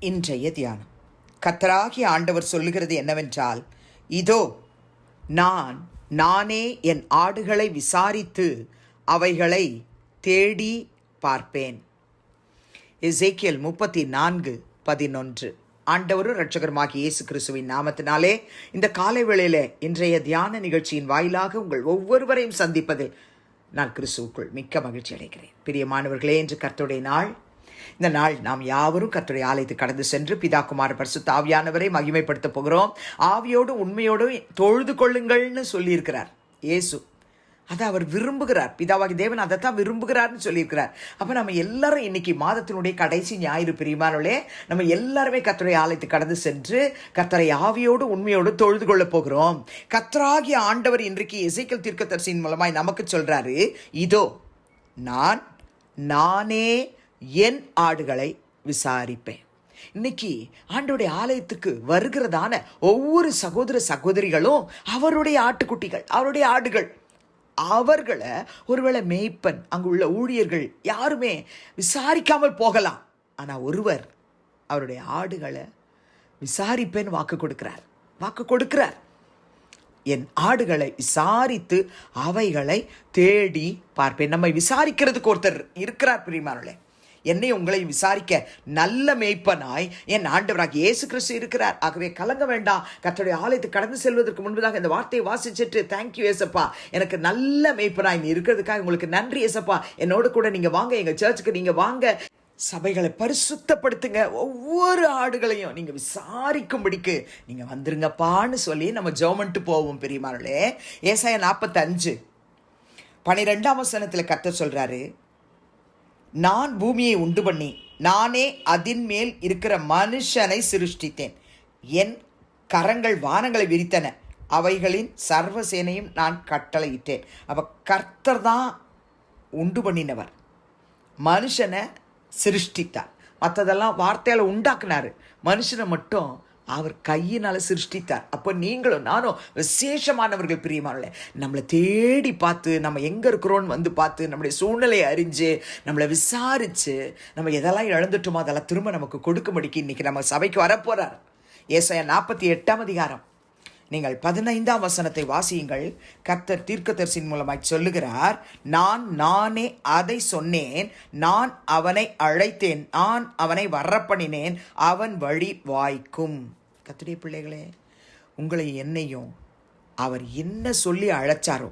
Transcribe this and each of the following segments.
இன்றைய தியானம். கர்த்தராகிய ஆண்டவர் சொல்லுகிறது என்னவென்றால், இதோ நானே என் ஆடுகளை விசாரித்து அவைகளை தேடி பார்ப்பேன். எசேக்கியேல் 34:11. ஆண்டவரும் இரட்சகருமாகிய இயேசு கிறிஸ்துவின் நாமத்தினாலே இந்த காலை வேளையில இன்றைய தியான நிகழ்ச்சியின் வாயிலாக உங்கள் ஒவ்வொருவரையும் சந்திப்பதில் நான் கிறிஸ்துவுக்குள் மிக்க மகிழ்ச்சி அடைகிறேன். பிரியமானவர்களே, இன்று கர்த்தருடைய நாள். இந்த நாள் நாம் யாவரும் கர்த்தருடைய ஆலயத்துக்கு கடந்து சென்று பிதா குமாரன் பரிசுத்த ஆவியானவரை மகிமைப்படுத்த போகிறோம். ஆவியோடு உண்மையோடு தொழுது கொள்ளுங்கள்னு சொல்லியிருக்கிறார் இயேசு. அதை அவர் விரும்புகிறார். பிதாவாகி தேவன் அதைத்தான் விரும்புகிறார்னு சொல்லியிருக்கிறார். அப்போ நம்ம எல்லாரும் இன்னைக்கு மாதத்தினுடைய கடைசி ஞாயிறு பிரியமானவர்களே, நம்ம எல்லாருமே கர்த்தருடைய ஆலயத்துக்கு கடந்து சென்று கர்த்தரை ஆவியோடு உண்மையோடு தொழுது கொள்ள போகிறோம். கர்த்தராகிய ஆண்டவர் இன்றைக்கு எசேக்கியேல் தீர்க்கதரிசியின் மூலமாய் நமக்கு சொல்றாரு, இதோ நானே என் ஆடுகளை விசாரிப்பேன். இன்னைக்கு ஆண்டவருடைய ஆலயத்துக்கு வருகிறதான ஒவ்வொரு சகோதர சகோதரிகளும் அவருடைய ஆட்டுக்குட்டிகள், அவருடைய ஆடுகள். அவர்களை ஒருவேளை மேய்ப்பன், அங்குள்ள ஊழியர்கள் யாருமே விசாரிக்காமல் போகலாம். ஆனால் ஒருவர் அவருடைய ஆடுகளை விசாரிப்பேன் வாக்கு கொடுக்கிறார். என் ஆடுகளை விசாரித்து அவைகளை தேடி பார்ப்பேன். நம்மை விசாரிக்கிறதுக்கு ஒருத்தர் இருக்கிறார் பிரியமானவர்களே. என்னை உங்களை விசாரிக்க நல்ல மேய்ப்பனாய் என் ஆண்டவராகிய இயேசு கிறிஸ்து இருக்கிறார். ஆகவே கலங்க வேண்டாம். கர்த்தருடைய ஆலயத்துக்கு கடந்து செல்வதற்கு முன்பதாக இந்த வார்த்தையை வாசிச்சுட்டு, தேங்க்யூ ஏசப்பா, எனக்கு நல்ல மேய்ப்பனாய் நீ இருக்கிறதுக்காக உங்களுக்கு நன்றி ஏசப்பா, என்னோட கூட நீங்க வாங்க, எங்க சர்ச்சுக்கு நீங்க வாங்க, சபைகளை பரிசுத்தப்படுத்துங்க, ஒவ்வொரு ஆடுகளையும் நீங்க விசாரிக்கும்படிக்கு நீங்க வந்துருங்கப்பான்னு சொல்லி நம்ம ஜெபம்ட்டு போவோம் பிரியமானவர்களே. ஏசாயா 45:12 கர்த்தர் சொல்றாரு, நான் பூமியை உண்டு பண்ணி நானே அதின் மேல் இருக்கிற மனுஷனை சிருஷ்டித்தேன். என் கரங்கள் வானங்களை விரித்தன, அவைகளின் சர்வசேனையும் நான் கட்டளையிட்டேன். அப்போ கர்த்தர் தான் உண்டு பண்ணினவர், மனுஷனை சிருஷ்டித்தார். மற்றதெல்லாம் வார்த்தையால் உண்டாக்குனாரு, மனுஷனை மட்டும் அவர் கையினால சிருஷ்டித்தார். அப்போ நீங்களும் நானும் விசேஷமானவர்கள் பிரியமானவர்களே. நம்மளை தேடி பார்த்து, நம்ம எங்கே இருக்கிறோன்னு வந்து பார்த்து, நம்முடைய சூழ்நிலையை அறிஞ்சு, நம்மளை விசாரித்து, நம்ம எதெல்லாம் இழந்துட்டோமோ அதெல்லாம் திரும்ப நமக்கு கொடுக்கும்படிக்கு இன்னைக்கு நம்ம சபைக்கு வரப்போகிறார். ஏசாயா 48 நீங்கள் 15 வாசியுங்கள். கர்த்தர் தீர்க்கதரிசியின் மூலமாய் சொல்லுகிறார், நானே அதை சொன்னேன், நான் அவனை அழைத்தேன், நான் அவனை வரப்பண்ணினேன், அவன் வழி வாய்க்கும். கர்த்தருடைய பிள்ளைகளே, உங்களை என்னையும் அவர் என்ன சொல்லி அழைச்சாரோ,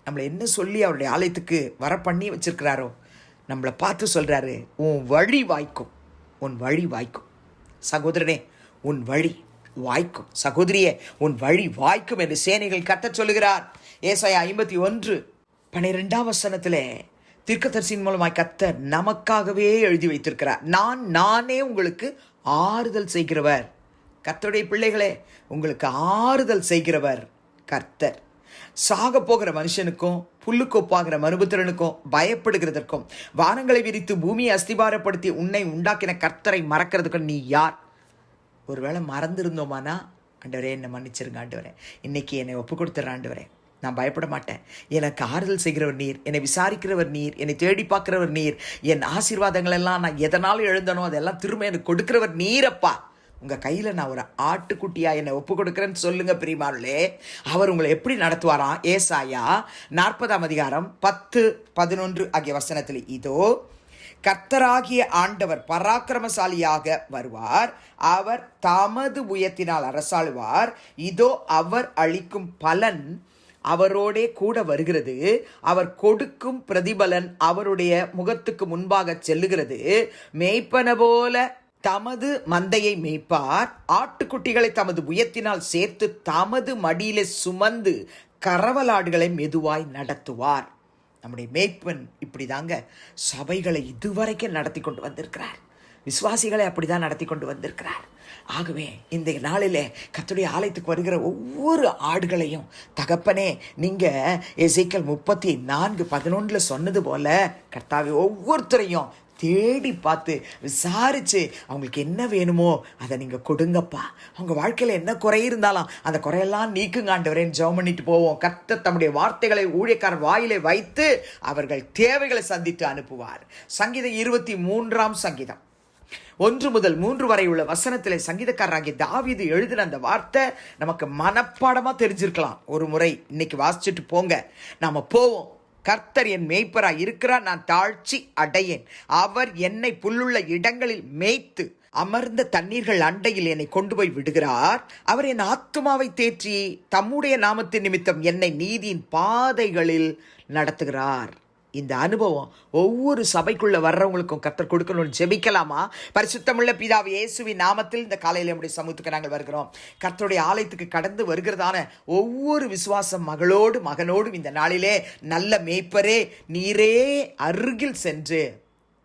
நம்மளை என்ன சொல்லி அவருடைய ஆலயத்துக்கு வரப்பண்ணி வச்சிருக்கிறாரோ, நம்மளை பார்த்து சொல்றாரு, உன் வழி வாய்க்கும், உன் வழி வாய்க்கும். சகோதரனே, உன் வழி வாய்க்கும். சகோதரியே, உன் வழி வாய்க்கும் என்று சேனைகள் கர்த்தர் சொல்லுகிறார். ஏசாயா 51:12 தீர்க்கதரிசியின் மூலமாய் கர்த்தர் நமக்காகவே எழுதி வைத்திருக்கிறார். நானே உங்களுக்கு ஆறுதல் செய்கிறவர். கர்த்தருடைய பிள்ளைகளே, உங்களுக்கு ஆறுதல் செய்கிறவர் கர்த்தர். சாக போகிற மனுஷனுக்கும் புல்லுக்கொப்பாகிற மனுபுத்திரனுக்கும் பயப்படுகிறதற்கும் வானங்களை விரித்து பூமியை அஸ்திபாரப்படுத்தி உன்னை உண்டாக்கின கர்த்தரை மறக்கிறதுக்கும் நீ யார்? ஒருவேளை மறந்துருந்தோமானா, ஆண்டவரே என்னை மன்னிச்சிருங்க ஆண்டவரே, இன்னைக்கு என்னை ஒப்பு கொடுத்துட்ற ஆண்டவரே, நான் பயப்பட மாட்டேன். எனக்கு ஆறுதல் செய்கிறவர் நீர், என்னை விசாரிக்கிறவர் நீர், என்னை தேடி பார்க்கிறவர் நீர், என் ஆசீர்வாதங்கள் எல்லாம் நான் எதனாலும் எழுந்தனோ அதெல்லாம் திரும்ப எனக்கு கொடுக்கிறவர் நீரப்பா. உங்கள் கையில் நான் ஒரு ஆட்டுக்குட்டியா என்னை ஒப்பு கொடுக்குறேன்னு சொல்லுங்க பிரியமானவர்களே. அவர் உங்களை எப்படி நடத்துவாராம்? ஏசாயா 40:10-11 இதோ கர்த்தராகிய ஆண்டவர் பராக்கிரமசாலியாக வருவார், அவர் தமது புயத்தினால் அரசாளுவார். இதோ அவர் அளிக்கும் பலன் அவரோடே கூட வருகிறது, அவர் கொடுக்கும் பிரதிபலன் அவருடைய முகத்துக்கு முன்பாக செல்லுகிறது. மேய்ப்பன போல தமது மந்தையை மேய்ப்பார், ஆட்டுக்குட்டிகளை தமது புயத்தினால் சேர்த்து தமது மடியிலே சுமந்து கரவலாடுகளை மெதுவாய் நடத்துவார். நம்முடைய மேய்ப்பன் இப்படி தாங்க சபைகளை இதுவரைக்கும் நடத்தி கொண்டு வந்திருக்கிறார். விசுவாசிகளை அப்படி தான் நடத்தி கொண்டு வந்திருக்கிறார். ஆகவே இந்த நாளிலே கர்த்தருடைய ஆலயத்துக்கு வருகிற ஒவ்வொரு ஆடுகளையும் தகப்பனே, நீங்கள் எசேக்கியேல் 34:11 சொன்னது போல கர்த்தாவே ஒவ்வொருத்தரையும் தேடி பார்த்து விசாரித்து அவங்களுக்கு என்ன வேணுமோ அதை நீங்கள் கொடுங்கப்பா. அவங்க வாழ்க்கையில் என்ன குறை இருந்தாலும் அந்த குறையெல்லாம் நீக்குங்க ஆண்டவரேன்னு ஜெபம் பண்ணிட்டு போவோம். கர்த்தர் தம்முடைய வார்த்தைகளை ஊழியக்காரர் வாயிலை வைத்து அவர்கள் தேவைகளை சந்தித்து அனுப்புவார். சங்கீதம் 23 1 முதல் 3 வரை உள்ள வசனத்திலே சங்கீதக்காரராகிய தாவீது எழுதின அந்த வார்த்தை நமக்கு மனப்பாடமா தெரிஞ்சிருக்கலாம். ஒரு முறை இன்னைக்கு வாசிச்சுட்டு போங்க. நாம போவோம். கர்த்தர் என் மேய்ப்பராய் இருக்கிறார், நான் தாழ்ச்சி அடையேன். அவர் என்னை புல்லுள்ள இடங்களில் மேய்த்து அமர்ந்த தண்ணீர்கள் அண்டையில் என்னை கொண்டு போய் விடுகிறார். அவர் என் ஆத்துமாவை தேற்றி தம்முடைய நாமத்தின் நிமித்தம் என்னை நீதியின் பாதைகளில் நடத்துகிறார். இந்த அனுபவம் ஒவ்வொரு சபைக்குள்ள வர்றவங்களுக்கும் கர்த்தர் கொடுக்கணும்னு ஜெபிக்கலாமா? பரிசுத்தமுள்ள பிதாவே, இயேசுவின் நாமத்தில் இந்த காலையில் நம்முடைய சமூகத்துக்கு நாங்கள் வருகிறோம். கர்த்தருடைய ஆலயத்துக்கு கடந்து வருகிறதான ஒவ்வொரு விசுவாச மகனோடும் இந்த நாளிலே நல்ல மேய்ப்பரே நீரே அருகில் சென்று,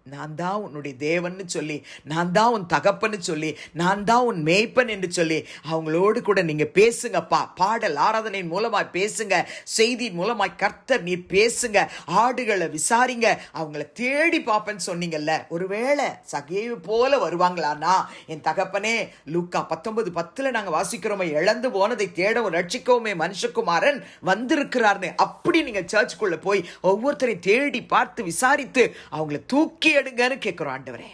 நான் தான் உன்னுடைய தேவன்னு சொல்லி, நான் தான் உன் தகப்பன்னு சொல்லி, நான் தான் உன் மேய்ப்பன் என்று சொல்லி அவங்களோடு கூட நீங்க பேசுங்கப்பா. பாடல் ஆராதனையின் மூலமாய் பேசுங்க, செய்தியின் மூலமாய் கர்த்தர் நீர் பேசுங்க. ஆடுகளை விசாரிங்க, அவங்கள தேடி பார்ப்பேன்னு சொன்னீங்கல்ல. ஒருவேளை சகேயு போல வருவாங்களானா என் தகப்பனே, லூக்கா 19:10 நாங்க வாசிக்கிறோமே, இழந்து போனதை தேடவும் ரட்சிக்கவுமே மனுஷகுமாரன் வந்திருக்கிறார்னு. அப்படி நீங்க சர்ச்சுக்குள்ள போய் ஒவ்வொருத்தரையும் தேடி பார்த்து விசாரித்து அவங்கள தூக்கி எடுங்கன்னு கேட்கிறோம். ஆண்டவரே,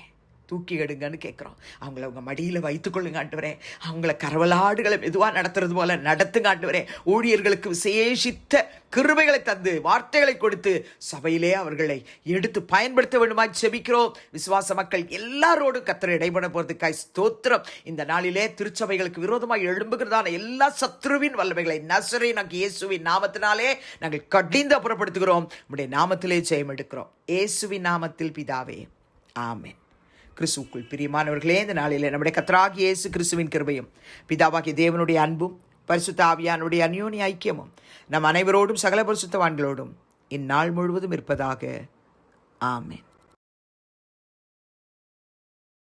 தூக்கி எடுங்கன்னு கேட்கிறோம். அவங்கள உங்க மடியில வைத்துக் கொள்ளுங்க ஆண்டவரே. அவங்கள கரவலாடுகளை மெதுவாக நடத்துறது போல நடத்துங்க ஆண்டவரே. ஊழியர்களுக்கு விசேஷித்த கிருபைகளை தந்து வார்த்தைகளை கொடுத்து சபையிலே அவர்களை எடுத்து பயன்படுத்த வேண்டுமாய் செபிக்கிறோம். விசுவாச மக்கள் எல்லாரோடும் கர்த்தர் இடைபட போறதுக்காய் ஸ்தோத்திரம். இந்த நாளிலே திருச்சபைகளுக்கு விரோதமாக எழும்புகிறதான எல்லா சத்ருவின் வல்லமைகளை நசரேயனாகிய இயேசுவின் நாமத்தினாலே நாங்கள் கடிந்து அப்புறப்படுத்துகிறோம். உம்முடைய நாமத்திலே ஜெயம் எடுக்கிறோம். இயேசுவின் நாமத்தில் பிதாவே, ஆமென். கிறிஸ்துவுக்குள் பிரியமானவர்களே, இந்த நாளிலே நம்முடைய கர்த்தராகிய இயேசு கிறிஸ்துவின் கிருபையும் பிதாவாகிய தேவனுடைய அன்பும் பரிசுத்த ஆவியானுடைய அந்யோன்ய ஐக்கியமும் நம் அனைவரோடும் சகல பரிசுத்தவான்களோடும் இந்நாள் முழுவதும் இருப்பதாக. ஆமென்.